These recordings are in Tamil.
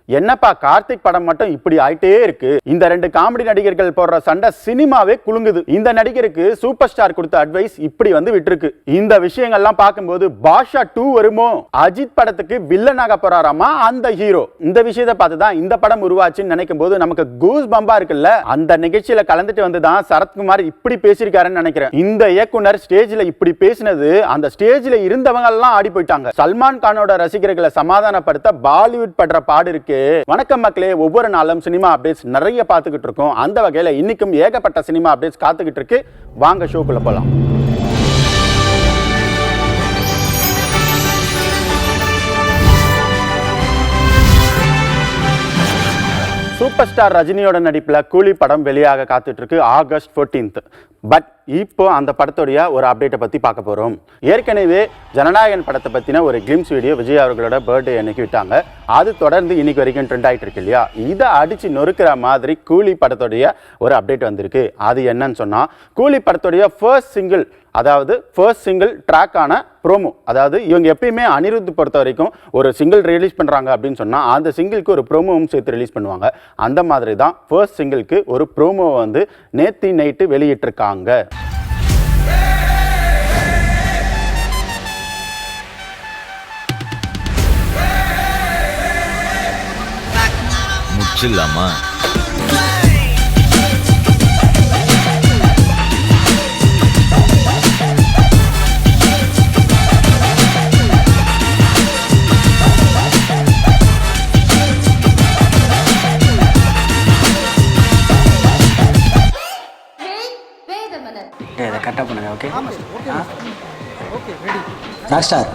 என்னப்பா கார்த்திக் படம் மட்டும் இப்படி ஆயிட்டே இருக்கு. இந்த ரெண்டு காமெடி நடிகர்கள் போடுற சண்டை சினிமாவே குலுங்குது. இந்த நடிகருக்கு சூப்பர் ஸ்டார் கொடுத்த அட்வைஸ் இப்படி வந்து விட்டுருக்கு. இந்த விஷயங்கள்லாம் பார்க்கும்போது பாஷா 2 வருமோ? அஜித் படத்துக்கு வில்லனாக போறாராமா அந்த ஹீரோ. இந்த விஷயத்தை பார்த்துதான் இந்த படம் உருவாச்சுன்னு நினைக்கும் போது நமக்கு கூஸ் பம்பா இருக்குல்ல. அந்த நிகழ்ச்சியில கலந்துட்டு வந்துதான் சரத்குமார் இப்படி பேசியிருக்காருன்னு நினைக்கிறேன். இந்த இயக்குனர் ஸ்டேஜ்ல இப்படி பேசினது அந்த ஸ்டேஜ்ல இருந்தவங்க எல்லாம் ஆடி போயிட்டாங்க. சல்மான் கானோட ரசிகர்களை சமாதானப்படுத்த பாலிவுட் படுற பாடு இருக்கு. வணக்கம் மக்களே, ஒவ்வொரு நாளும் சினிமா அப்டேட்ஸ் நிறைய பார்த்துக்கிட்டு இருக்கோம். அந்த வகையில் இன்னைக்கும் ஏகப்பட்ட சினிமா அப்டேட்ஸ் காத்துக்கிட்டு இருக்கு. வாங்க ஷோக்குள்ள போலாம். சூப்பர் ஸ்டார் ரஜினியோட நடிப்பில் கூலி படம் வெளியாக காத்துட்டு இருக்கு ஆகஸ்ட் 14th. பட் இப்போ அந்த படத்துடைய ஒரு அப்டேட்டை பற்றி பார்க்க போகிறோம். ஏற்கனவே ஜனநாயகன் படத்தை பற்றின ஒரு கிளிம்ஸ் வீடியோ விஜய் அவர்களோட பர்த்டே அன்னைக்கு விட்டாங்க. அது தொடர்ந்து இன்னைக்கு வரைக்கும் ட்ரெண்ட் ஆகிட்டு இருக்கு இல்லையா? இதை அடித்து நொறுக்கிற மாதிரி கூலி படத்துடைய ஒரு அப்டேட் வந்திருக்கு. அது என்னன்னு சொன்னால், கூலி படத்துடைய ஃபர்ஸ்ட் சிங்கிள் ட்ராக்கான ப்ரோமோ, அதாவது இவங்க எப்பயுமே அனிருத் பொறுத்த வரைக்கும் ஒரு சிங்கிள் ரிலீஸ் பண்ணுறாங்க அப்படின்னு சொன்னால் அந்த சிங்கிளுக்கு ஒரு ப்ரோமோவும் சேர்த்து ரிலீஸ் பண்ணுவாங்க. அந்த மாதிரி தான் ஃபர்ஸ்ட் சிங்கிளுக்கு ஒரு ப்ரோமோவை வந்து நேற்று நைட்டு வெளியிட்டிருக்காங்க. முச்சில்லாமா கரெக்டாக பண்ணுங்க. ஓகே ராக் ஸ்டார்,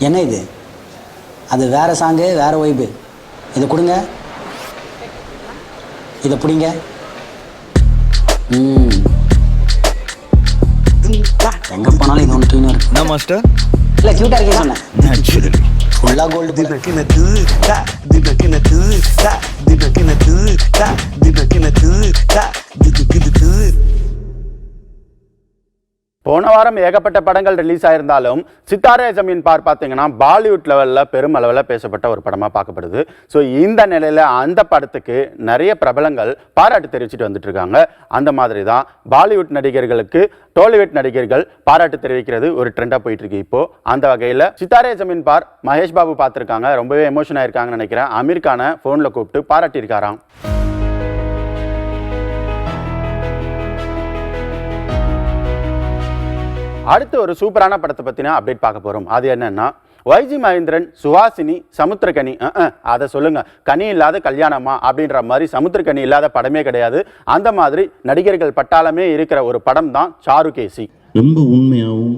என்ன இது? அது வேற சாங்கு, வேற வைப்பு. இதை கொடுங்க, இதை பிடிங்க. எங்கே போனாலும் இது ஒன்று தூணு இருக்கு. என்ன மாஸ்டர்? இல்லை, க்யூட்டாக இருக்கே சொன்னேன். நேச்சுரலி ஃபுல்லாக கோல்டு. போன வாரம் ஏகப்பட்ட படங்கள் ரிலீஸ் ஆயிருந்தாலும் சித்தாரே ஜமீன் பார் பார்த்தீங்கன்னா பாலிவுட் லெவலில் பெரும் அளவில் பேசப்பட்ட ஒரு படமாக பார்க்கப்படுது. ஸோ இந்த நிலையில் அந்த படத்துக்கு நிறைய பிரபலங்கள் பாராட்டு தெரிவிச்சுட்டு வந்துட்டு இருக்காங்க. அந்த மாதிரி தான் பாலிவுட் நடிகர்களுக்கு டாலிவுட் நடிகர்கள் பாராட்டு தெரிவிக்கிறது ஒரு ட்ரெண்டாக போயிட்டு இருக்கு இப்போ. அந்த வகையில் சித்தாரே ஜமீன் பார் மகேஷ் பாபு பார்த்துருக்காங்க, ரொம்பவே எமோஷன் ஆயிருக்காங்கன்னு நினைக்கிறேன். அமீர் கானை ஃபோனில் கூப்பிட்டு பாராட்டியிருக்காராம். அடுத்து ஒரு சூப்பரான படத்தை பற்றின அப்டேட் பார்க்க போகிறோம். அது என்னன்னா, வைஜி மகேந்திரன், சுஹாசினி, சமுத்திரக்கனி, அதை சொல்லுங்க, கனி இல்லாத கல்யாணமா அப்படின்ற மாதிரி சமுத்திரக்கனி இல்லாத படமே கிடையாது. அந்த மாதிரி நடிகர்கள் பட்டாளமே இருக்கிற ஒரு படம் தான் சாருகேசி. ரொம்ப உண்மையாகவும்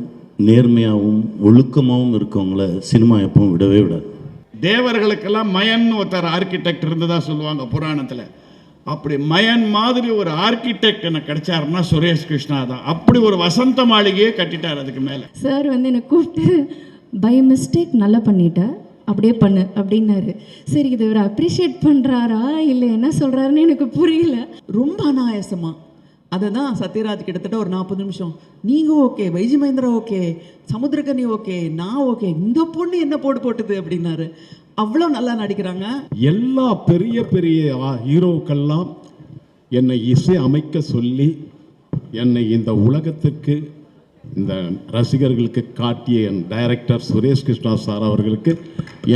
நேர்மையாகவும் ஒழுக்கமாகவும் இருக்கவங்கள சினிமா எப்பவும் விடவே விடாது. தேவர்களுக்கெல்லாம் மயன் ஒருத்தர் ஆர்கிடெக்ட் இருந்ததா சொல்லுவாங்க புராணத்தில். அப்படி மயன் மாதிரி ஒரு ஆர்கிடெக்ட் எனக்கு கிடைச்சாருன்னா சுரேஷ் கிருஷ்ணா தான். அப்படி ஒரு வசந்த மாளிகையே கட்டிட்டார். அதுக்கு மேலே சார் வந்து என்னை கூப்பிட்டு பை மிஸ்டேக் நல்லா பண்ணிட்டேன், அப்படியே பண்ணு அப்படின்னாரு. சரி, இது இவர் அப்ரிஷியேட் பண்ணுறாரா இல்லை என்ன சொல்கிறாருன்னு எனக்கு புரியல. ரொம்ப அனாயாசமாக அதை தான் சத்யராஜ் கிட்டத்தட்ட ஒரு 40 நிமிஷம், நீங்கள் okay, YG Mahendra okay, Samuthirakani okay, நான் ஓகே, இந்த பொண்ணு என்ன போட்டுது அப்படின்னாரு. அவ்வளோ நல்லா நடிக்கிறாங்க. எல்லா பெரிய பெரிய ஹீரோக்கெல்லாம் என்னை இசை அமைக்க சொல்லி என்னை இந்த உலகத்துக்கு இந்த ரசிகர்களுக்கு காட்டிய என் டைரக்டர் சுரேஷ் கிருஷ்ணா சார் அவர்களுக்கு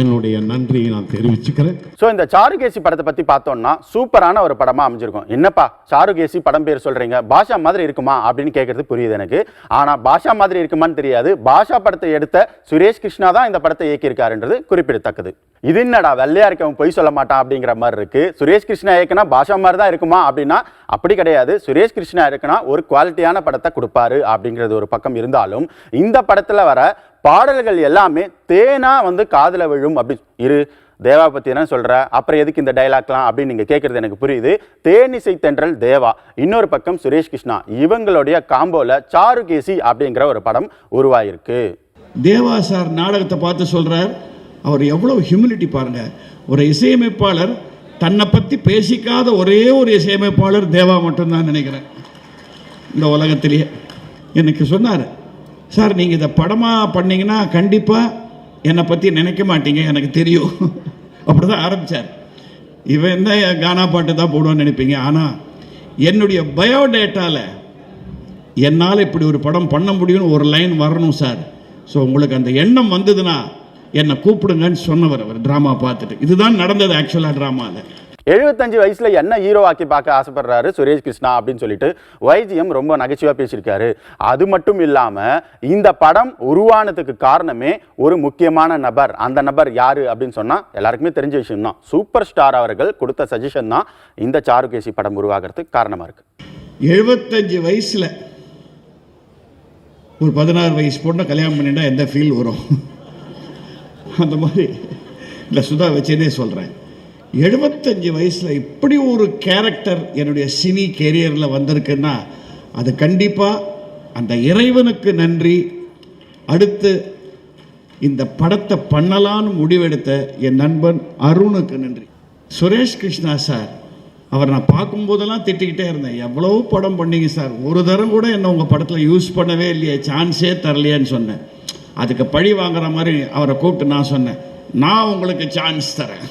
என்னுடைய நன்றியை நான் தெரிவிச்சுக்கிறேன். ஸோ இந்த சாருகேசி படத்தை பற்றி பார்த்தோம்னா சூப்பரான ஒரு படமாக அமைஞ்சிருக்கும். என்னப்பா சாருகேசி படம் பேர் சொல்கிறீங்க, பாஷா மாதிரி இருக்குமா அப்படின்னு கேட்குறது புரியுது எனக்கு. ஆனால் பாஷா மாதிரி இருக்குமான்னு தெரியாது. பாஷா படத்தை எடுத்த சுரேஷ் கிருஷ்ணா தான் இந்த படத்தை இயக்கியிருக்காருன்றது குறிப்பிடத்தக்கது. இது என்னடா வெள்ளையா இருக்கவன் பொய் சொல்ல மாட்டான் அப்படிங்கிற மாதிரி இருக்கு. சுரேஷ் கிருஷ்ணா இயக்குனா பாஷா மாதிரி தான் இருக்குமா அப்படின்னா அப்படி கிடையாது. சுரேஷ் கிருஷ்ணா இருக்குன்னா ஒரு குவாலிட்டியான படத்தை கொடுப்பாரு அப்படிங்கிறது ஒரு பக்கம் இருந்தாலும், இந்த படத்துல வர பாடல்கள் எல்லாமே தேனா வந்து காதுல விழும். அப்படி இரு தேவா பத்தி என்ன சொல்ற, அப்புறம் எதுக்கு இந்த டைலாக்லாம் அப்படின்னு நீங்க கேட்கறது எனக்கு புரியுது. தேனிசை தென்றல் தேவா, இன்னொரு பக்கம் சுரேஷ் கிருஷ்ணா, இவங்களுடைய காம்போல சாருகேசி அப்படிங்கிற ஒரு படம் உருவாயிருக்கு. தேவா சார் நாடகத்தை பார்த்து சொல்றார், அவர் எவ்வளவு ஹியூமிலிட்டி பாருங்க. ஒரு இசையமைப்பாளர் தன்னை பற்றி பேசிக்காத ஒரே ஒரு இசையமைப்பாளர் தேவா மட்டும்தான் நினைக்கிறேன் இந்த உலகத்திலேயே. எனக்கு சொன்னார், சார் நீங்கள் இதை படமாக பண்ணிங்கன்னா கண்டிப்பாக என்னை பற்றி நினைக்க மாட்டீங்க, எனக்கு தெரியும் அப்படி தான் ஆரம்பித்தார். இவன் தான் கானா பாட்டு தான் போடுவான்னு நினைப்பீங்க. ஆனால் என்னுடைய பயோடேட்டாவில் என்னால் இப்படி ஒரு படம் பண்ண முடியும்னு ஒரு லைன் வரணும் சார். ஸோ உங்களுக்கு அந்த எண்ணம் வந்ததுன்னா என்னை கூப்பிடுங்கன்னு சொன்னவர் அவர் ட்ராமா பார்த்துட்டு. இதுதான் நடந்தது ஆக்சுவலாக ட்ராமாவில். 75 வயசுல என்ன ஹீரோவாக்கி பார்க்க ஆசைப்படுறாரு சுரேஷ் கிருஷ்ணா அப்படின்னு சொல்லிட்டு YGM ரொம்ப நகைச்சுவா பேசியிருக்காரு. அது மட்டும் இல்லாம இந்த படம் உருவானதுக்கு காரணமே ஒரு முக்கியமான நபர். அந்த நபர் யாரு அப்படின்னு சொன்னா எல்லாருக்குமே தெரிஞ்ச விஷயம் தான். சூப்பர் ஸ்டார் அவர்கள் கொடுத்த சஜஷன் தான் இந்த சாருகேசி படம் உருவாகிறதுக்கு காரணமா இருக்கு. 75 வயசுல ஒரு 16 வயசு பொண்ணை கல்யாணம் பண்ணிட்டா எந்த ஃபீல் வரும்? அந்த மாதிரி இல்லை, சுதா வச்சேனே சொல்கிறேன். 75 வயசில் இப்படி ஒரு கேரக்டர் என்னுடைய சினி கேரியரில் வந்திருக்குன்னா அது கண்டிப்பாக அந்த இறைவனுக்கு நன்றி. அடுத்து இந்த படத்தை பண்ணலான்னு முடிவெடுத்த என் நண்பன் அருணுக்கு நன்றி. சுரேஷ் கிருஷ்ணா சார், அவர் நான் பார்க்கும்போதெல்லாம் திட்டிக்கிட்டே இருந்தேன், எவ்வளோ படம் பண்ணீங்க சார், ஒரு தரம் கூட என்ன உங்கள் படத்தில் யூஸ் பண்ணவே இல்லையே, சான்ஸே தரலையேன்னு சொன்னேன். அதுக்கு பழி வாங்குற மாதிரி அவரை கூப்பிட்டு நான் சொன்னேன், நான் உங்களுக்கு சான்ஸ் தரேன்.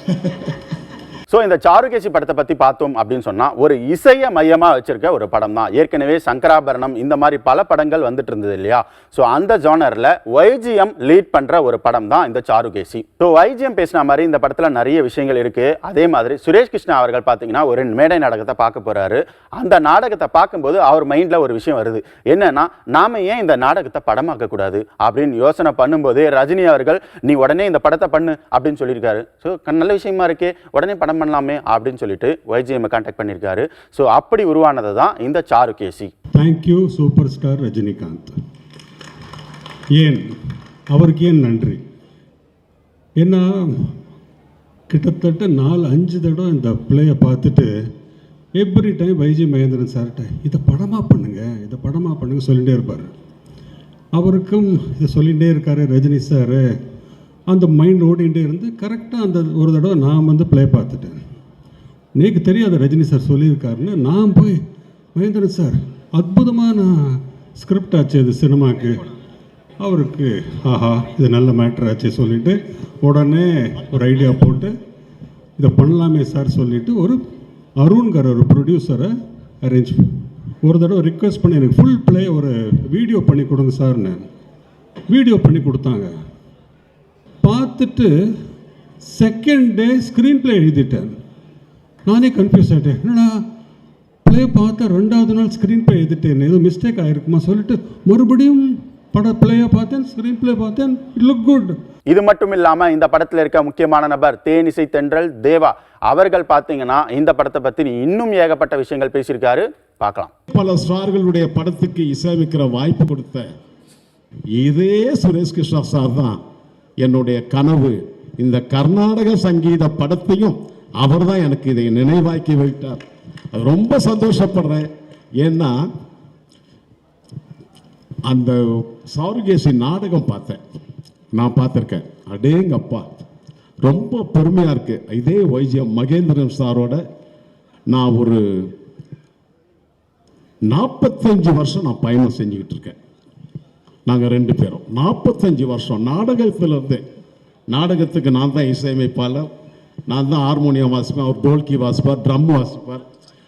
ஸோ இந்த சாருகேசி படத்தை பற்றி பார்த்தோம் அப்படின்னு சொன்னால் ஒரு இசையை மையமாக வச்சிருக்க ஒரு படம் தான். ஏற்கனவே சங்கராபரணம் இந்த மாதிரி பல படங்கள் வந்துட்டு இருந்தது இல்லையா? ஸோ அந்த ஜானரில் YGM லீட் பண்ணுற ஒரு படம் தான் இந்த சாருகேசி. ஸோ YGM பேசின மாதிரி இந்த படத்தில் நிறைய விஷயங்கள் இருக்குது. அதே மாதிரி சுரேஷ் கிருஷ்ணா அவர்கள் பார்த்தீங்கன்னா ஒரு மேடை நாடகத்தை பார்க்க போகிறாரு. அந்த நாடகத்தை பார்க்கும்போது அவர் மைண்டில் ஒரு விஷயம் வருது. என்னன்னா, நாம ஏன் இந்த நாடகத்தை படமாக்கக்கூடாது அப்படின்னு யோசனை பண்ணும்போது ரஜினி அவர்கள் நீ உடனே இந்த படத்தை பண்ணு அப்படின்னு சொல்லியிருக்காரு. ஸோ நல்ல விஷயமா இருக்கே, உடனே படம் பண்ணலாமே அப்படின்னு சொல்லிட்டு YGM கான்டாக்ட் பண்ணியிருக்காரு. ஸோ அப்படி உருவானது தான் இந்த Charukesi. Thank you super star Rajinikanth. ஏன் அவருக்கு ஏன் நன்றி? ஏன்னா கிட்டத்தட்ட 4-5 தடவை இந்த பிளேயை பார்த்துட்டு எவ்ரி டைம் YG மகேந்திரன் சார்கிட்ட இதை படமாக பண்ணுங்க, இதை படமாக பண்ணுங்க சொல்லிகிட்டே இருப்பார். அவருக்கும் இதை சொல்லிகிட்டே இருக்காரு ரஜினி சார். அந்த மைண்ட் ஓடிகிட்டே இருந்து கரெக்டாக அந்த ஒரு தடவை நான் ப்ளே பார்த்துட்டேன். எனக்கு தெரியாது ரஜினி சார் சொல்லியிருக்காருன்னு. நான் போய் மகேந்திரன் சார் அற்புதமான ஸ்கிரிப்ட் ஆச்சு இது சினிமாவுக்கு. அவருக்கு ஆஹா இது நல்ல மேட்ரு ஆச்சு சொல்லிவிட்டு உடனே ஒரு ஐடியா போட்டு இதை பண்ணலாமே சார் சொல்லிவிட்டு ஒரு அருண்கர் ஒரு ப்ரொடியூசரை அரேஞ்ச் ஒரு தடவை ரிக்வெஸ்ட் பண்ணி எனக்கு ஃபுல் ப்ளே ஒரு வீடியோ பண்ணி கொடுங்க சார்னு வீடியோ பண்ணி கொடுத்தாங்க. பார்த்துட்டு செகண்ட் டே ஸ்க்ரீன் ப்ளே எழுதிட்டேன். நானே கன்ஃபியூஸ் ஆகிட்டேன், என்னடா ப்ளே பார்த்தா 2வது நாள் ஸ்க்ரீன் ப்ளே எழுதிட்டேன், ஏதோ மிஸ்டேக் ஆகிருக்குமா சொல்லிட்டு மறுபடியும் பிளேயை பார்த்தேன், ஸ்க்ரீன் ப்ளே பார்த்தேன், இட் லுக் குட். இது மட்டும் இல்லாமல் இந்த படத்தில் இருக்க முக்கியமான நபர் தேனிசை தென்றல் தேவா அவர்கள் பார்த்தீங்கன்னா இந்த படத்தை பற்றி இன்னும் ஏகப்பட்ட விஷயங்கள் பேசியிருக்காரு. பார்க்கலாம். பல ஸ்டார்களுடைய படத்துக்கு இசையமைக்கிற வாய்ப்பு கொடுத்த இதே சுரேஷ் கிருஷ்ணா சார் தான் என்னுடைய கனவு. இந்த கர்நாடக சங்கீத படத்தையும் அவர் தான் எனக்கு இதை நினைவாக்கி வைத்தார். அது ரொம்ப சந்தோஷப்படுறேன். ஏன்னா அந்த சாருகேசி நாடகம் பார்த்தேன், நான் பார்த்துருக்கேன். அடேங்கப்பா ரொம்ப பெருமையாக இருக்குது. இதே YGM மகேந்திரன் சாரோட நான் ஒரு 45 வருஷம் நான் பயணம் செஞ்சுக்கிட்டு இருக்கேன். நாங்கள் 2 பேரும் 45 வருஷம் நாடகத்திலிருந்து. நாடகத்துக்கு நான் தான் இசையமைப்பாளர், நான் தான் ஹார்மோனியம் வாசிப்பேன், அவர் டோல்கி வாசிப்பார், ட்ரம் வாசிப்பார்.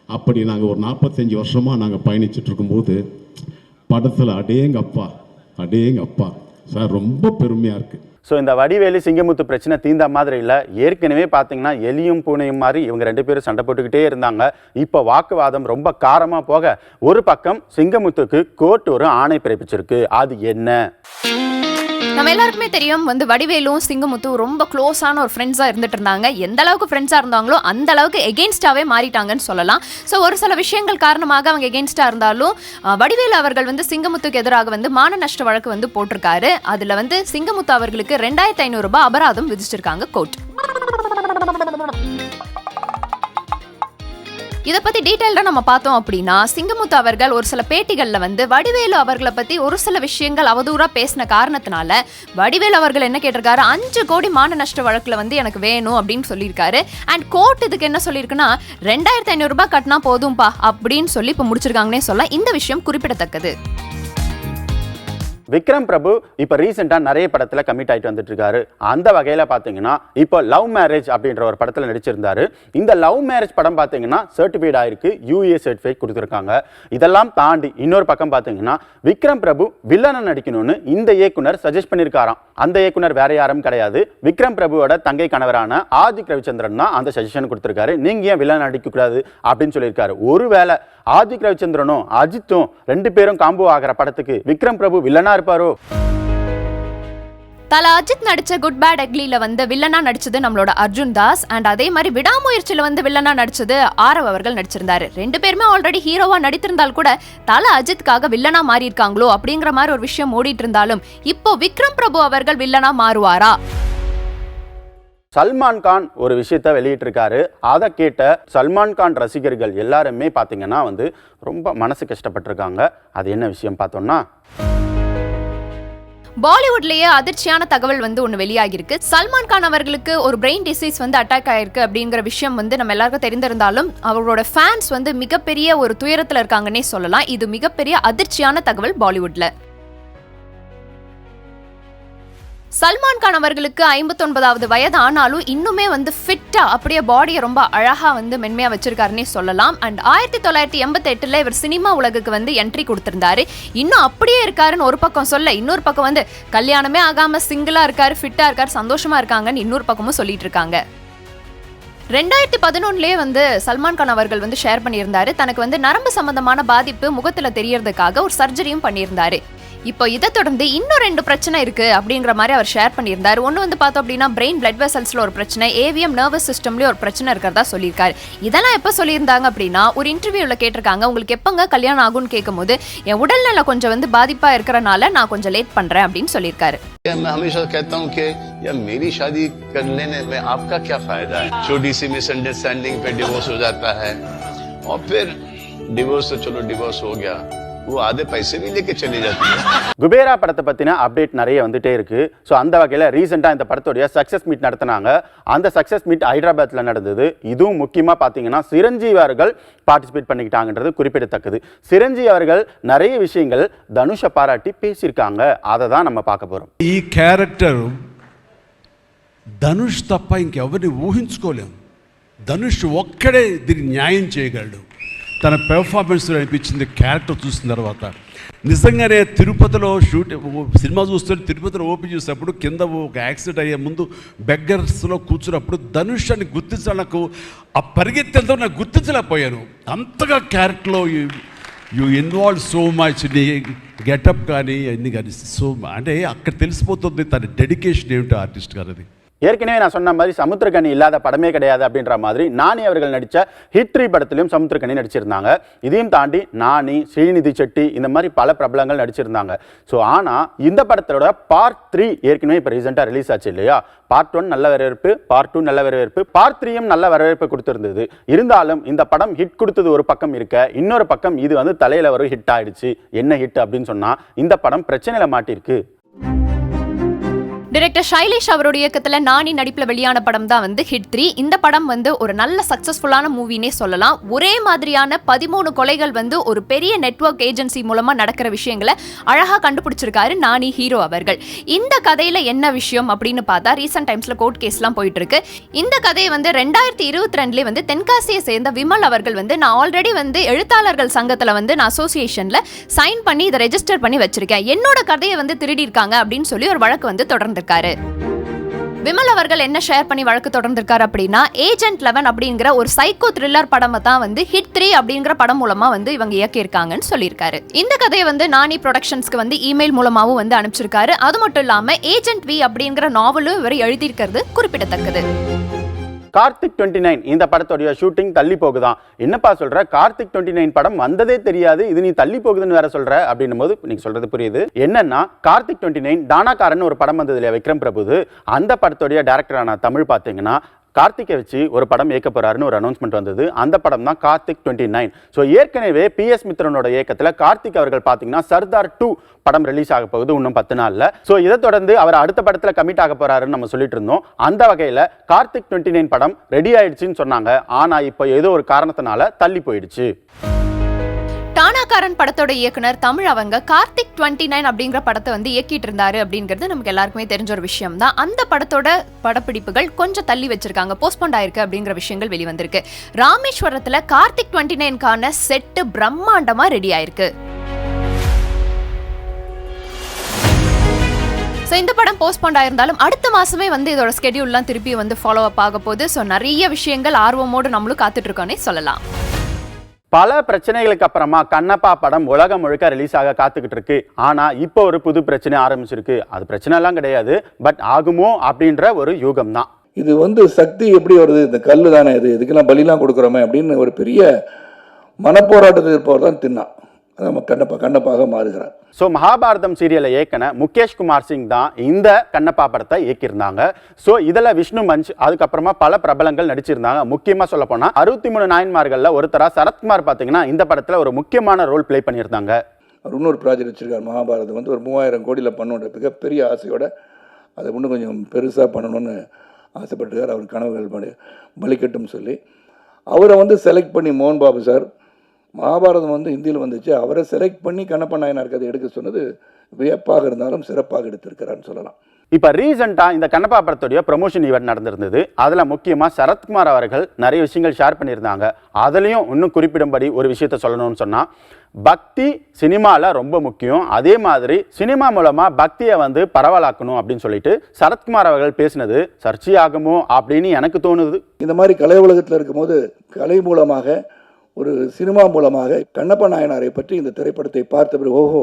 அப்படி நாங்கள் ஒரு 45 வருஷமாக நாங்கள் பயணிச்சுட்டு இருக்கும்போது படத்தில் அடேங்கப்பா சார் ரொம்ப பெருமையாக இருக்குது. ஸோ இந்த வடிவேலு சிங்கமுத்து பிரச்சனை தீர்ந்த மாதிரி இல்லை. ஏற்கனவே பார்த்தீங்கன்னா எலியும் பூனையும் மாதிரி இவங்க 2 பேரும் சண்டை போட்டுக்கிட்டே இருந்தாங்க. இப்போ வாக்குவாதம் ரொம்ப காரமாக போக ஒரு பக்கம் சிங்கமுத்துக்கு கோர்ட் ஒரு ஆணை பிறப்பிச்சிருக்கு. அது என்ன? நம்ம எல்லாருக்குமே தெரியும் வடிவேலும் சிங்கமுத்து ரொம்ப க்ளோஸான ஒரு ஃப்ரெண்ட்ஸாக இருந்துட்டு இருந்தாங்க. எந்த அளவுக்கு ஃப்ரெண்ட்ஸாக இருந்தாங்களோ அந்த அளவுக்கு எகெயின்ஸ்டாகவே மாறிட்டாங்கன்னு சொல்லலாம். ஸோ ஒரு சில விஷயங்கள் காரணமாக அவங்க எகெயின்ஸ்டாக இருந்தாலும் வடிவேலு அவர்கள் சிங்கமுத்துக்கு எதிராக மான நஷ்ட வழக்கு போட்டிருக்காரு. அதில் சிங்கமுத்து அவர்களுக்கு 2500 ரூபாய் அபராதம் விதிச்சிருக்காங்க கோர்ட். இதை பற்றி டீட்டெயில்டாக நம்ம பார்த்தோம் அப்படின்னா சிங்கமுத்து அவர்கள் ஒரு சில பேட்டிகளில் வடிவேலு அவர்களை பற்றி ஒரு சில விஷயங்கள் அவதூறாக பேசின காரணத்தினால வடிவேலு அவர்கள் என்ன கேட்டிருக்காரு, 5 கோடி மான நஷ்ட வழக்கில் எனக்கு வேணும் அப்படின்னு சொல்லியிருக்காரு. அண்ட் கோர்ட் இதுக்கு என்ன சொல்லியிருக்குன்னா 2500 ரூபாய் கட்டினா போதும்பா அப்படின்னு சொல்லி இப்போ முடிச்சிருக்காங்கன்னே சொல்ல இந்த விஷயம் குறிப்பிடத்தக்கது. விக்ரம் பிரபு இப்போ ரீசெண்டாக நிறைய படத்தில் கமிட் ஆகிட்டு வந்துட்டு இருக்காரு. அந்த வகையில் பார்த்தீங்கன்னா இப்போ லவ் மேரேஜ் அப்படின்ற ஒரு படத்தில் நடிச்சிருந்தாரு. இந்த லவ் மேரேஜ் படம் பார்த்தீங்கன்னா சர்டிஃபைட் ஆயிருக்கு, யூஏ சர்டிஃபிகேட் கொடுத்துருக்காங்க. இதெல்லாம் தாண்டி இன்னொரு பக்கம் பார்த்தீங்கன்னா விக்ரம் பிரபு வில்லனை நடிக்கணும்னு இந்த இயக்குனர் சஜஸ்ட் பண்ணியிருக்காராம். அந்த இயக்குனர் வேற யாரும் கிடையாது, விக்ரம் பிரபுவோட தங்கை கணவரான ஆதிக் ரவிச்சந்திரன் தான் அந்த சஜஷன் கொடுத்திருக்காரு. நீங்க ஏன் வில்லன் நடிக்க கூடாது அப்படின்னு சொல்லியிருக்காரு. ஒருவேளை ஆதிக் ரவிச்சந்திரனும் அஜித்தும் ரெண்டு பேரும் காம்போ ஆகிற படத்துக்கு விக்ரம் பிரபு வில்லனா இருப்பாரோ? தல அஜித் நடிச்ச குட் பேட் அக்லில வந்து வில்லனா நடிச்சது நம்மளோட அர்ஜுன் தாஸ். அண்ட் அதே மாதிரி விடாமுயற்சியில வந்து வில்லனா நடிச்சது ஆரவ் அவர்கள் நடிச்சிருந்தாரு. ரெண்டு பேருமே ஆல்ரெடி ஹீரோவா நடித்திருந்தால் கூட தல அஜித்காக வில்லனா மாறி இருக்காங்களோ அப்படிங்கிற மாதிரி ஒரு விஷயம் ஓடிட்டு இருந்தாலும் இப்போ விக்ரம் பிரபு அவர்கள் வில்லனா மாறுவாரா? சல்மான் கான் ஒரு விஷயத்த வெளியிட்டிருக்காரு. அதை கேட்ட சல்மான் கான் ரசிகர்கள் எல்லாருமே பார்த்தீங்கன்னா வந்து ரொம்ப மனசு கஷ்டப்பட்டிருக்காங்க. அது என்ன விஷயம் பார்த்தோம்னா, பாலிவுட்லயே அதிர்ச்சியான தகவல் வந்து ஒன்று வெளியாகிருக்கு. சல்மான் கான் அவர்களுக்கு ஒரு பிரெயின் டிசீஸ் வந்து அட்டாக் ஆயிருக்கு அப்படிங்கிற விஷயம் வந்து நம்ம எல்லாருக்கும் தெரிந்திருந்தாலும் அவரோட ஃபேன்ஸ் வந்து மிகப்பெரிய ஒரு துயரத்தில் இருக்காங்கன்னே சொல்லலாம். இது மிகப்பெரிய அதிர்ச்சியான தகவல் பாலிவுட்ல. சல்மான் கான் அவர்களுக்கு 59வது வயது ஆனாலும் இன்னுமே வந்து ஃபிட்டா அப்படியே பாடியை ரொம்ப அழகா வந்து மென்மையா வச்சிருக்காருன்னே சொல்லலாம். அண்ட் 1988 இவர் சினிமா உலகுக்கு வந்து என்ட்ரி கொடுத்திருந்தாரு. இன்னும் அப்படியே இருக்காருன்னு ஒரு பக்கம் சொல்ல, இன்னொரு பக்கம் வந்து கல்யாணமே ஆகாம சிங்கிளா இருக்காரு, ஃபிட்டா இருக்காரு, சந்தோஷமா இருக்காங்கன்னு இன்னொரு பக்கமும் சொல்லிட்டு இருக்காங்க. 2011 வந்து சல்மான் கான் அவர்கள் வந்து ஷேர் பண்ணியிருந்தாரு, தனக்கு வந்து நரம்பு சம்பந்தமான பாதிப்பு முகத்துல தெரியறதுக்காக ஒரு சர்ஜரியும் பண்ணியிருந்தாரு. இப்போ இதை தொடர்ந்து இன்னும் 2 பிரச்சனை இருக்கு அப்படிங்கிற மாதிரி அவர் ஷேர் பண்ணியிருந்தாரு. ஒன்று வந்து பார்த்தோம் அப்படின்னா பிரெயின் பிளட் வெசல்ஸ்ல ஒரு பிரச்சனை, ஏவிஎம் நர்வஸ் சிஸ்டம்லயும் ஒரு பிரச்சனை இருக்கிறதா சொல்லியிருக்காரு. இதெல்லாம் எப்போ சொல்லியிருந்தாங்க அப்படின்னா ஒரு இன்டர்வியூல கேட்டிருக்காங்க, உங்களுக்கு எப்பங்க கல்யாணம் ஆகும்னு கேட்கும்போது என் உடல்நல கொஞ்சம் வந்து பாதிப்பா இருக்கிறனால நான் கொஞ்சம் லேட் பண்றேன் அப்படின்னு சொல்லியிருக்காரு. मैं हमेशा कहता हूँ कि यार मेरी शादी कर लेने में आपका क्या फायदा है? छोटी सी मिसअंडरस्टैंडिंग पे डिवोर्स हो जाता है और फिर डिवोर्स तो चलो डिवोर्स हो गया, वो आधे पैसे भी लेके चली जाती है. குபேரா படத்தை பத்தின அப்டேட் நிறைய வந்துட்டே இருக்கு. ஸோ அந்த வகையில் ரீசெண்டாக இந்த படத்துடைய சக்சஸ் மீட் நடத்தினாங்க. அந்த சக்சஸ் மீட் ஹைதராபாத்தில் நடந்தது. இதுவும் முக்கியமாக பார்த்தீங்கன்னா சிரஞ்சீவி அவர்கள் பார்ட்டிசிபேட் பண்ணிக்கிட்டாங்கன்றது குறிப்பிடத்தக்கது. சிரஞ்சீவி அவர்கள் நிறைய விஷயங்கள் தனுஷை பாராட்டி பேசியிருக்காங்க. அதை தான் நம்ம பார்க்க போகிறோம். ఈ క్యారెక్టర్ ధనుష్ తప్ప ఇంకెవరిని ఊహించుకోలేము. ధనుష్ ఒక్కడే దీన్ని న్యాయం చేయగలడు. తన పెర్ఫార్మెన్స్లో అనిపించింది క్యారెక్టర్ చూసిన తర్వాత. నిజంగానే తిరుపతిలో సినిమా చూస్తుంటే తిరుపతిలో ఓపెన్ చేసినప్పుడు కింద ఒక యాక్సిడెంట్ అయ్యే ముందు బెగ్గర్స్లో కూర్చున్నప్పుడు ధనుష్ అని గుర్తించాలి. నాకు ఆ పరిగెత్తేంతో నాకు గుర్తించలేకపోయాను. అంతగా క్యారెక్టర్లో యూ ఇన్వాల్వ్ సో మచ్. నీ గెటప్ కానీ అన్నీ కానీ సో అంటే అక్కడ తెలిసిపోతుంది తన డెడికేషన్ ఏమిటో ఆర్టిస్ట్ గారు. అది ஏற்கனவே நான் சொன்ன மாதிரி சமுத்திரக்கனி இல்லாத படமே கிடையாது அப்படின்ற மாதிரி நானி அவர்கள் நடித்த ஹிட் 3 படத்திலையும் சமுத்திரக்கனி நடிச்சிருந்தாங்க. இதையும் தாண்டி நானி, ஸ்ரீநிதி செட்டி இந்த மாதிரி பல பிரபலங்கள் நடிச்சிருந்தாங்க. ஸோ ஆனால் இந்த படத்தோட பார்ட் 3 ஏற்கனவே இப்போ ரீசெண்டாக ரிலீஸ் ஆச்சு இல்லையா? பார்ட் 1 நல்ல வரவேற்பு, பார்ட் 2 நல்ல வரவேற்பு, பார்ட் 3யும் நல்ல வரவேற்பு கொடுத்திருந்தது. இருந்தாலும் இந்த படம் ஹிட் கொடுத்தது ஒரு பக்கம் இருக்க, இன்னொரு பக்கம் இது வந்து தலையில் ஒரு ஹிட் ஆயிடுச்சு. என்ன ஹிட் அப்படின்னு சொன்னால் இந்த படம் பிரச்சனையில் மாட்டிருக்கு. டைரக்டர் ஷைலேஷ் அவருடைய இயக்கத்துல நானி நடிப்புல வெளியான படம் தான் வந்து ஹிட் 3. இந்த படம் வந்து ஒரு நல்ல சக்சஸ்ஃபுல்லான மூவினே சொல்லலாம். ஒரே மாதிரியான 13 கொலைகள் வந்து ஒரு பெரிய நெட்வொர்க் ஏஜென்சி மூலமா நடக்கிற விஷயங்களை அழகா கண்டுபிடிச்சிருக்காரு நானி ஹீரோ அவர்கள். இந்த கதையில என்ன விஷயம் அப்படின்னு பார்த்தா ரீசெண்ட் டைம்ஸ்ல கோர்ட் கேஸ்லாம் போயிட்டு இருக்கு. இந்த கதையை வந்து 2022 வந்து தென்காசியை சேர்ந்த விமல் அவர்கள் வந்து நான் ஆல்ரெடி வந்து எழுத்தாளர்கள் சங்கத்துல வந்து நான் அசோசியேஷன்ல சைன் பண்ணி இதை ரெஜிஸ்டர் பண்ணி வச்சிருக்கேன், என்னோட கதையை வந்து திருடி இருக்காங்க அப்படின்னு சொல்லி ஒரு வழக்கு வந்து தொடர்ந்து விமல் அவர்கள் என்ன ஷேர் பண்ணி வழக்கு தொடர்ந்திருக்காரு அப்படின்னா ஏஜென்ட் 11 அப்படிங்கிற ஒரு சைக்கோ த்ரில்லர் படமை தான் வந்து ஹிட் 3 அப்படிங்கிற படம் மூலமா வந்து இவங்க இயக்கியிருக்காங்கன்னு சொல்லியிருக்காரு. இந்த கதையை வந்து நானி ப்ரொடக்ஷன்ஸ்க்கு வந்து இமெயில் மூலமாவும் வந்து அனுப்பிச்சிருக்காரு. அது மட்டும் இல்லாம ஏஜென்ட் வி அப்படிங்கிற நாவலும் இவர் எழுதியிருக்கிறது குறிப்பிடத்தக்கது. கார்த்திக் 29 இந்த படத்தோடைய ஷூட்டிங் தள்ளி போகுதான். என்னப்பா சொல்ற, கார்த்திக் 29 படம் வந்ததே தெரியாது, இது நீ தள்ளி போகுதுன்னு வேற சொல்ற அப்படின்னும் போது நீங்க சொல்றது புரியுது. என்னன்னா கார்த்திக் 29 டானாக்காரன் ஒரு படம் வந்தது இல்லையா விக்ரம் பிரபுது, அந்த படத்தோடைய டைரக்டரான தமிழ் பார்த்தீங்கன்னா கார்த்திகை வச்சு ஒரு படம் இயக்க போறாருன்னு ஒரு அனௌன்ஸ்மெண்ட் வந்தது. அந்த படம் தான் கார்த்திக் 29. ஸோ ஏற்கனவே PS மித்ரனோட இயக்கத்தில் கார்த்திக் அவர்கள் பார்த்தீங்கன்னா சர்தார் 2 படம் ரிலீஸ் ஆக போகுது இன்னும் 10 நாள்ல. ஸோ இதை தொடர்ந்து அவர் அடுத்த படத்தில் கமிட் ஆக போறாருன்னு நம்ம சொல்லிட்டு இருந்தோம். அந்த வகையில் கார்த்திக் 29 படம் ரெடி ஆயிடுச்சுன்னு சொன்னாங்க. ஆனால் இப்போ ஏதோ ஒரு காரணத்தினால தள்ளி போயிடுச்சு. நானாக்காரன் படத்தோட இயக்குனர் தமிழ் அவங்க கார்த்திக் 29 அப்படிங்கிற படத்தை வந்து இயக்கிட்டு இருந்தாரு அப்படிங்கிறது நமக்கு எல்லாருக்குமே தெரிஞ்ச ஒரு விஷயம் தான். அந்த படத்தோட படப்பிடிப்புகள் கொஞ்சம் தள்ளி வச்சிருக்காங்க, போஸ்ட்போண்ட் ஆயிருக்கு அப்படிங்கிற விஷயங்கள் வெளிவந்திருக்கு. ராமேஸ்வரத்துல கார்த்திக் 29க்கான செட்டு பிரம்மாண்டமா ரெடி ஆயிருக்கு. ஸோ இந்த படம் போஸ்ட்போண்ட் ஆயிருந்தாலும் அடுத்த மாசமே வந்து இதோட ஸ்கெடியூல்லாம் திருப்பி வந்து ஃபாலோ அப் ஆக போகுது. ஸோ நிறைய விஷயங்கள் ஆர்வமோடு நம்மளும் காத்துட்டு இருக்கோன்னே சொல்லலாம். பல பிரச்சனைகளுக்கு அப்புறமா கண்ணப்பா படம் உலகம் முழுக்க ரிலீஸ் ஆக காத்துக்கிட்டு இருக்கு. ஆனா இப்போ ஒரு புது பிரச்சனை ஆரம்பிச்சிருக்கு. அது பிரச்சனை எல்லாம் கிடையாது, பட் ஆகுமோ அப்படின்ற ஒரு யூகம் தான். இது வந்து சக்தி எப்படி வருது, இந்த கல்லு தானே இது, இதுக்கெல்லாம் பலிலாம் கொடுக்குறோமே அப்படின்னு ஒரு பெரிய மனப்போராட்டத்தில் இருப்பவர் தான் தின்னா நம்ம கண்ணப்பாக மாறுகிறார். ஸோ மகாபாரதம் சீரியலை இயக்கின முகேஷ் குமார் சிங் தான் இந்த கண்ணப்பா படத்தை இயக்கியிருந்தாங்க. ஸோ இதில் விஷ்ணு மஞ்ச் அதுக்கப்புறமா பல பிரபலங்கள் நடிச்சிருந்தாங்க. முக்கியமாக சொல்ல போனால் 63 நாயன்மார்களில் ஒருத்தராக சரத்குமார் பார்த்தீங்கன்னா இந்த படத்தில் ஒரு முக்கியமான ரோல் பிளே பண்ணியிருந்தாங்க. அவர் இன்னொரு ப்ராஜெக்ட் வச்சிருக்கார். மகாபாரதம் வந்து ஒரு 3000 கோடியில் பண்ணோட மிகப்பெரிய ஆசையோட அதை இன்னும் கொஞ்சம் பெருசாக பண்ணணும்னு ஆசைப்பட்டிருக்கார். அவர் கனவுகள் பலிக்கட்டும் சொல்லி அவரை வந்து செலக்ட் பண்ணி மோகன் பாபு சார் மகாபாரதம் வந்து ஹிந்தியில் வந்துச்சு, அவரை செலக்ட் பண்ணி கண்ணப்ப நாயனார் கதை எடுக்க சொன்னது வியப்பாக இருந்தாலும் சிறப்பாக எடுத்திருக்கிறான்னு சொல்லலாம். இப்போ ரீசெண்டாக இந்த கண்ணப்பா படத்துடைய ப்ரொமோஷன் ஈவெண்ட் நடந்திருந்தது. அதில் முக்கியமாக சரத்குமார் அவர்கள் நிறைய விஷயங்கள் ஷேர் பண்ணியிருந்தாங்க. அதுலேயும் இன்னும் குறிப்பிடும்படி ஒரு விஷயத்த சொல்லணும்னு சொன்னால், பக்தி சினிமாவில் ரொம்ப முக்கியம், அதே மாதிரி சினிமா மூலமாக பக்தியை வந்து பரவலாக்கணும் அப்படின்னு சொல்லிட்டு சரத்குமார் அவர்கள் பேசினது சர்ச்சையாகுமோ அப்படின்னு எனக்கு தோணுது. இந்த மாதிரி கலை உலகத்தில் இருக்கும்போது கலை மூலமாக ஒரு சினிமா மூலமாக கண்ணப்ப நாயனாரை பற்றி இந்த திரைப்படத்தை பார்த்த பிறகு ஓஹோ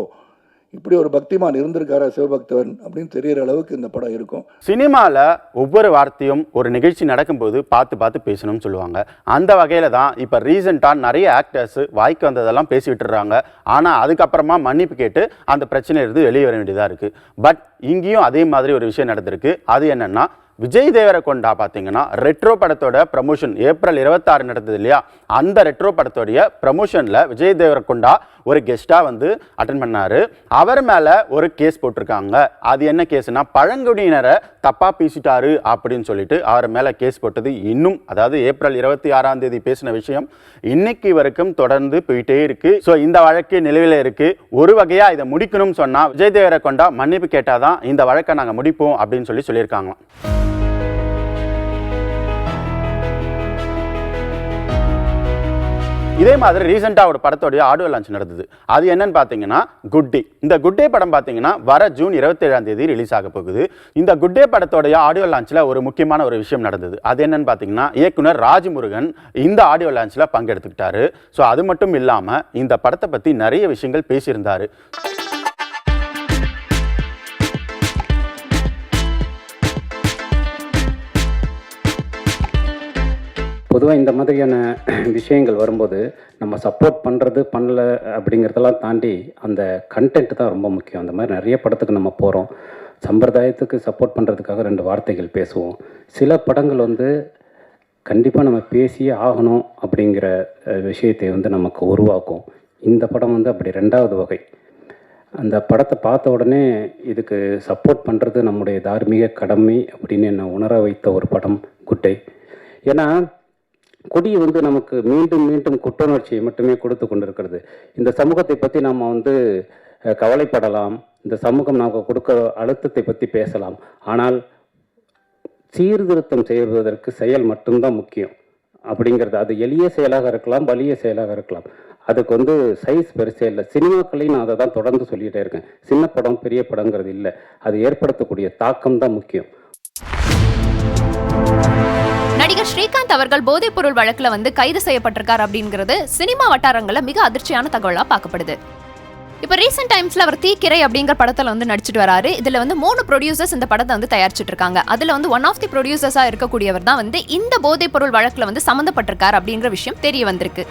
இப்படி ஒரு பக்திமான் இருந்திருக்காரா சிவபக்தவன் அப்படின்னு தெரிகிற அளவுக்கு இந்த படம் இருக்கும். சினிமாவில் ஒவ்வொரு வார்த்தையும் ஒரு நிகழ்ச்சி நடக்கும்போது பார்த்து பேசணும்னு சொல்லுவாங்க. அந்த வகையில் தான் இப்போ ரீசெண்டாக நிறைய ஆக்டர்ஸ் வாய்க்கு வந்ததெல்லாம் பேசி விட்டுறாங்க. ஆனால் அதுக்கப்புறமா மன்னிப்பு கேட்டு அந்த பிரச்சனையிலிருந்து வெளியே வர வேண்டியதாக இருக்குது. பட் இங்கேயும் அதே மாதிரி ஒரு விஷயம் நடந்திருக்கு. அது என்னென்னா, விஜய் தேவரகொண்டா பார்த்தீங்கன்னா ரெட்ரோ படத்தோட ப்ரமோஷன் ஏப்ரல் 26 நடந்தது இல்லையா, அந்த ரெட்ரோ படத்தோடைய ப்ரமோஷனில் விஜய் தேவரகொண்டா ஒரு கெஸ்ட்டாக வந்து அட்டன் பண்ணார். அவர் மேலே ஒரு கேஸ் போட்டிருக்காங்க. அது என்ன கேஸ்னா, பழங்குடியினரை தப்பாக பேசிட்டாரு அப்படின்னு சொல்லிட்டு அவர் மேலே கேஸ் போட்டது. இன்னும் அதாவது ஏப்ரல் 26ஆம் தேதி பேசின விஷயம் இன்னைக்கு வரைக்கும் தொடர்ந்து போயிட்டே இருக்கு. ஸோ இந்த வழக்கு நிலுவையில் இருக்கு. ஒரு வகையாக இதை முடிக்கணும்னு சொன்னால் விஜய் தேவரகொண்டா மன்னிப்பு கேட்டாதான் இந்த வழக்கை நாங்கள் முடிப்போம் அப்படின்னு சொல்லியிருக்காங்க. இதே மாதிரி ரீசெண்டாக ஒரு படத்தோடைய ஆடியோ லான்ச் நடந்தது. அது என்னன்னு பார்த்தீங்கன்னா குட் டே. இந்த குட் டே படம் பார்த்தீங்கன்னா வர ஜூன் 27ஆம் தேதி ரிலீஸ் ஆக போகுது. இந்த குட் டே படத்தோடைய ஆடியோ லான்ச்சில் ஒரு முக்கியமான ஒரு விஷயம் நடந்தது. அது என்னன்னு பார்த்தீங்கன்னா, இயக்குனர் ராஜமுருகன் இந்த ஆடியோ லான்ச்சில் பங்கெடுத்துக்கிட்டாரு. ஸோ அது மட்டும் இல்லாமல் இந்த படத்தை பற்றி நிறைய விஷயங்கள் பேசியிருந்தார். பொதுவாக இந்த மாதிரியான விஷயங்கள் வரும்போது நம்ம சப்போர்ட் பண்ணுறது பண்ணல அப்படிங்கிறதெல்லாம் தாண்டி அந்த கண்டென்ட் தான் ரொம்ப முக்கியம். அந்த மாதிரி நிறைய படத்துக்கு நம்ம போகிறோம், சம்பிரதாயத்துக்கு சப்போர்ட் பண்ணுறதுக்காக 2 வார்த்தைகள் பேசுவோம். சில படங்கள் வந்து கண்டிப்பாக நம்ம பேசியே ஆகணும் அப்படிங்கிற விஷயத்தை வந்து நமக்கு உருவாக்கும். இந்த படம் வந்து அப்படி 2வது வகை. அந்த படத்தை பார்த்த உடனே இதுக்கு சப்போர்ட் பண்ணுறது நம்முடைய தார்மீக கடமை அப்படின்னு என்னை உணர வைத்த ஒரு படம் குட் டே. ஏன்னா கொடி வந்து நமக்கு மீண்டும் மீண்டும் குற்றுணர்ச்சியை மட்டுமே கொடுத்து கொண்டிருக்கிறது. இந்த சமூகத்தை பற்றி நம்ம வந்து கவலைப்படலாம், இந்த சமூகம் நமக்கு கொடுக்க அழுத்தத்தை பற்றி பேசலாம். ஆனால் சீர்திருத்தம் செய்வதற்கு செயல் மட்டும்தான் முக்கியம் அப்படிங்கிறது. அது எளிய செயலாக இருக்கலாம், வலிய செயலாக இருக்கலாம். அதுக்கு வந்து சைஸ் பெருசே இல்லை. சினிமாக்களையும் நான் அதை தான் தொடர்ந்து சொல்லிகிட்டே இருக்கேன். சின்ன படம் பெரிய படங்கிறது இல்லை, அது ஏற்படுத்தக்கூடிய தாக்கம் தான் முக்கியம். நடிகர் ஸ்ரீகாந்த் அவர்கள் போதைப் பொருள் வழக்குல வந்து கைது செய்யப்பட்டிருக்கார் அப்படிங்கிறது சினிமா வட்டாரங்கள்ல மிக அதிர்ச்சியான தகவலா பார்க்கப்படுது. இப்ப ரீசெண்ட் டைம்ஸ்ல அவர் தீக்கிரை அப்படிங்கிற படத்துல வந்து நடிச்சிட்டு வராரு. இதுல வந்து 3 ப்ரொடியூசர்ஸ் இந்த படத்தை வந்து தயாரிச்சிட்டு இருக்காங்க. அதுல வந்து ஒன் ஆஃப் தி ப்ரொடியூசர்ஸா இருக்கக்கூடியவர் தான் வந்து இந்த போதைப் பொருள் வழக்குல வந்து சம்பந்தப்பட்டிருக்கார் அப்படிங்கிற விஷயம் தெரிய வந்திருக்கு.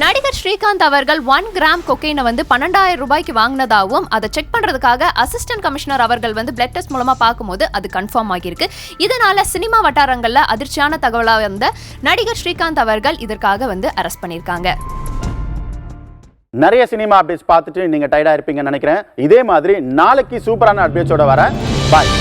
நடிகர் ஸ்ரீகாந்த் அவர்கள் 1 கிராம் கொக்கைனை வந்து 12,000 ரூபாய்க்கு வாங்கினதாகவும் அதை செக் பண்றதுக்காக அசிஸ்டன்ட் கமிஷனர் அவர்கள் வந்து பிளட் டெஸ்ட் மூலமா பார்க்கும்போது அது கன்ஃபார்ம் ஆகியிருக்கு. இதனால சினிமா வட்டாரங்கள்ல அதிர்ச்சியான தகவலா வந்த நடிகர் ஸ்ரீகாந்த் அவர்கள் இதற்காக வந்து அரெஸ்ட் பண்ணியிருக்காங்க. நிறைய சினிமா அப்டேட்ஸ் பார்த்துட்டு நீங்க டயர்டா இருப்பீங்கன்னு நினைக்கிறேன். இதே மாதிரி நாளைக்கு சூப்பரான அப்டேட்ஸோட வரேன். பாய்.